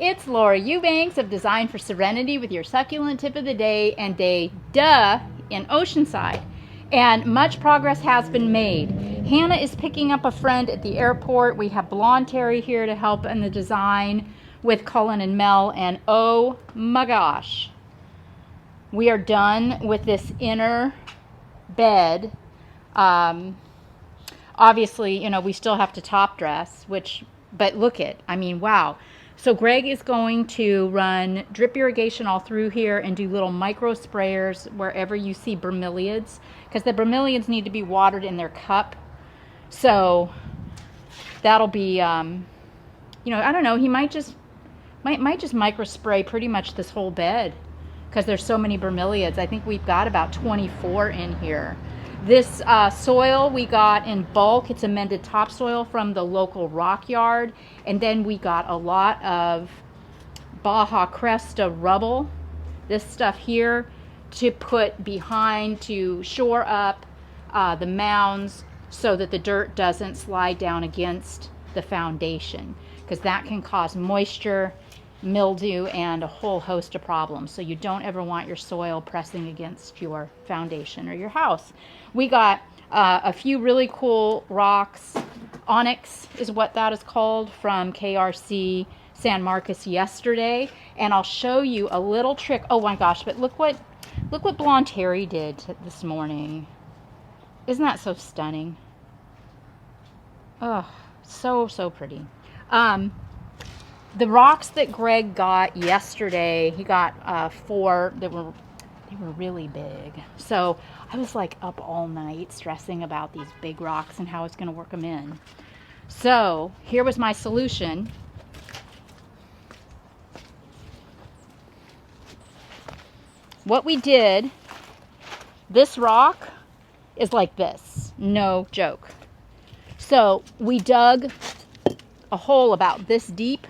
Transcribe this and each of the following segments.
It's Laura Eubanks of Design for Serenity with your succulent tip of the day and day duh in Oceanside. And much progress has been made. Hannah is picking up a friend at the airport. We have Blonde Terry here to help in the design with Cullen and Mel. And oh my gosh, we are done with this inner bed. Obviously, you know, we still have to top dress, but look it, I mean, wow. So Greg is going to run drip irrigation all through here and do little micro sprayers wherever you see bromeliads, because the bromeliads need to be watered in their cup. So that'll be, you know, I don't know, he might just micro spray pretty much this whole bed because there's so many bromeliads. I think we've got about 24 in here. This soil we got in bulk. It's amended topsoil from the local rock yard. And then we got a lot of Baja Cresta rubble. This stuff here to put behind to shore up the mounds so that the dirt doesn't slide down against the foundation, because that can cause moisture, mildew, and a whole host of problems. So you don't ever want your soil pressing against your foundation or your house. We got a few really cool rocks. Onyx is what that is called, from KRC San Marcos yesterday. And I'll show you a little trick. Oh my gosh, but look what Blonde Terry did this morning. Isn't that so stunning? Oh, so pretty. The rocks that Greg got yesterday, he got 4 that were really big. So I was like up all night stressing about these big rocks and how I was going to work them in. So here was my solution. What we did, this rock is like this, no joke. So we dug a hole about this deep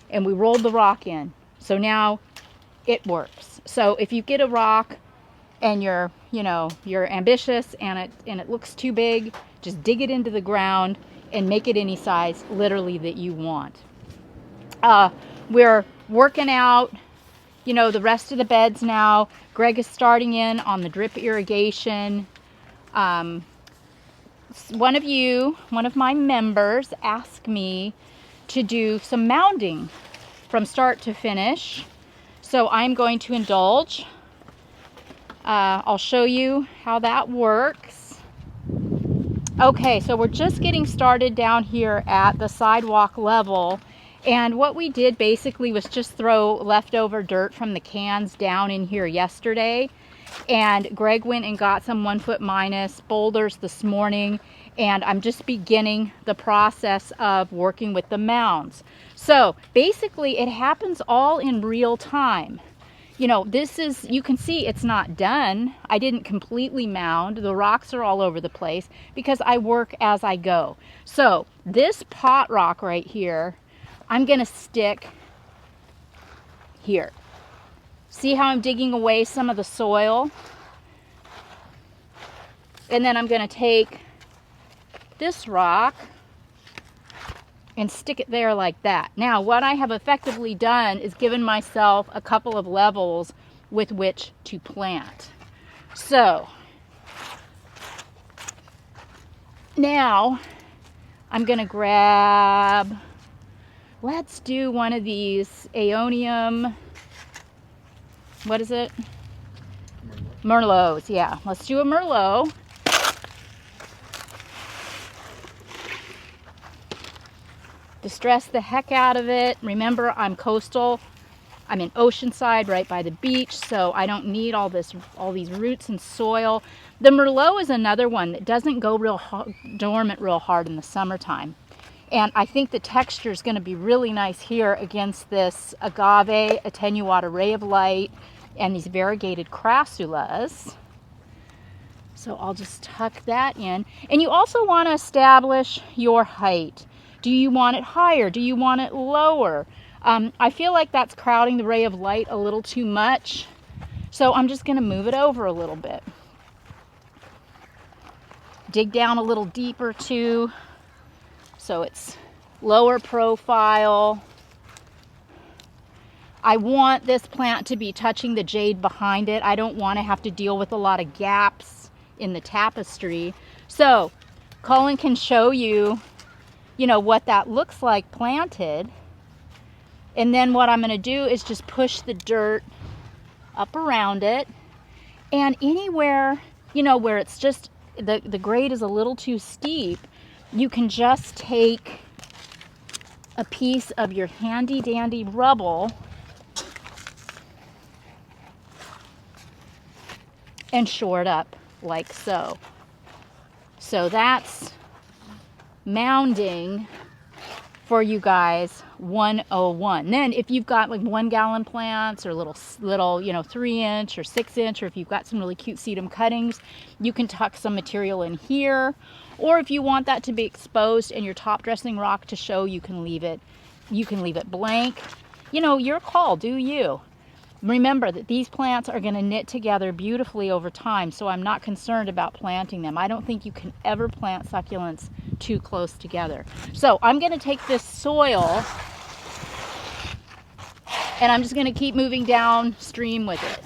and we rolled the rock in. So now it works. So if you get a rock and you're ambitious and it looks too big, just dig it into the ground and make it any size literally that you want. We're working out, you know, the rest of the beds now. Greg is starting in on the drip irrigation. One of my members asked me to do some mounding from start to finish. So I'm going to indulge. I'll show you how that works. Okay, so we're just getting started down here at the sidewalk level. And what we did basically was just throw leftover dirt from the cans down in here yesterday. And Greg went and got some 1 foot minus boulders this morning. And I'm just beginning the process of working with the mounds. So basically it happens all in real time. You know, you can see it's not done. I didn't completely mound. The rocks are all over the place because I work as I go. So this pot rock right here, I'm gonna stick here. See how I'm digging away some of the soil? And then I'm gonna take this rock and stick it there like that. Now, what I have effectively done is given myself a couple of levels with which to plant. So now I'm gonna grab, let's do one of these Aeonium, what is it? Merlots, yeah. Let's do a Merlot. Distress the heck out of it. Remember, I'm coastal. I'm in Oceanside, right by the beach, so I don't need all these roots and soil. The Merlot is another one that doesn't go dormant real hard in the summertime. And I think the texture is going to be really nice here against this agave, attenuate ray of light, and these variegated crassulas. So I'll just tuck that in. And you also want to establish your height. Do you want it higher? Do you want it lower? I feel like that's crowding the ray of light a little too much. So I'm just going to move it over a little bit. Dig down a little deeper too, so it's lower profile. I want this plant to be touching the jade behind it. I don't want to have to deal with a lot of gaps in the tapestry. So Colin can show you, you know, what that looks like planted. And then what I'm going to do is just push the dirt up around it. And anywhere, you know, where it's just, the grade is a little too steep, you can just take a piece of your handy dandy rubble and shore it up like so. So that's mounding for you guys 101. Then if you've got like 1 gallon plants or little, you know, 3-inch or 6-inch, or if you've got some really cute sedum cuttings, you can tuck some material in here. Or if you want that to be exposed and your top dressing rock to show, you can leave it blank. You know, your call, do you. Remember that these plants are going to knit together beautifully over time, so I'm not concerned about planting them. I don't think you can ever plant succulents too close together. So I'm going to take this soil and I'm just going to keep moving downstream with it.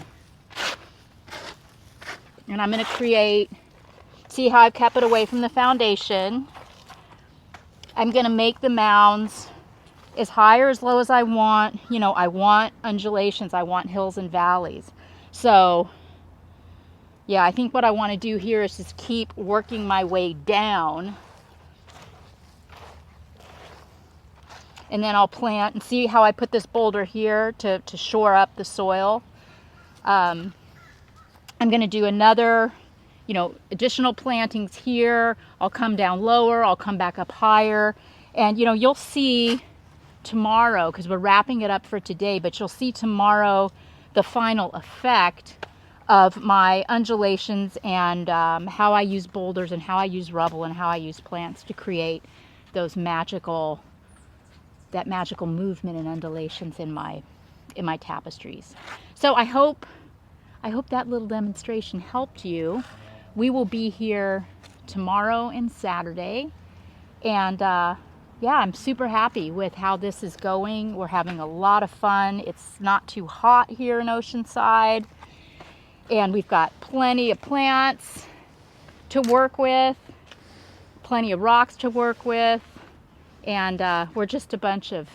And I'm going to create, see how I've kept it away from the foundation. I'm going to make the mounds as high or as low as I want. You know, I want undulations, I want hills and valleys. So yeah, I think what I want to do here is just keep working my way down. And then I'll plant, and see how I put this boulder here to shore up the soil. I'm going to do another, you know, additional plantings here. I'll come down lower, I'll come back up higher. And you know, you'll see tomorrow, because we're wrapping it up for today, but you'll see tomorrow the final effect of my undulations and how I use boulders and how I use rubble and how I use plants to create those magical, that magical movement and undulations in my tapestries. So I hope that little demonstration helped you. We will be here tomorrow and Saturday, and yeah, I'm super happy with how this is going. We're having a lot of fun. It's not too hot here in Oceanside, and we've got plenty of plants to work with, plenty of rocks to work with, and we're just a bunch of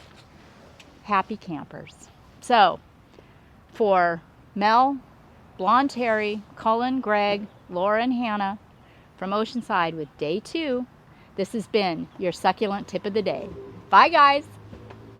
happy campers. So for Mel, Blonde Terry, Cullen, Greg, Laura, and Hannah from Oceanside with day 2, this has been your succulent tip of the day. Bye, guys.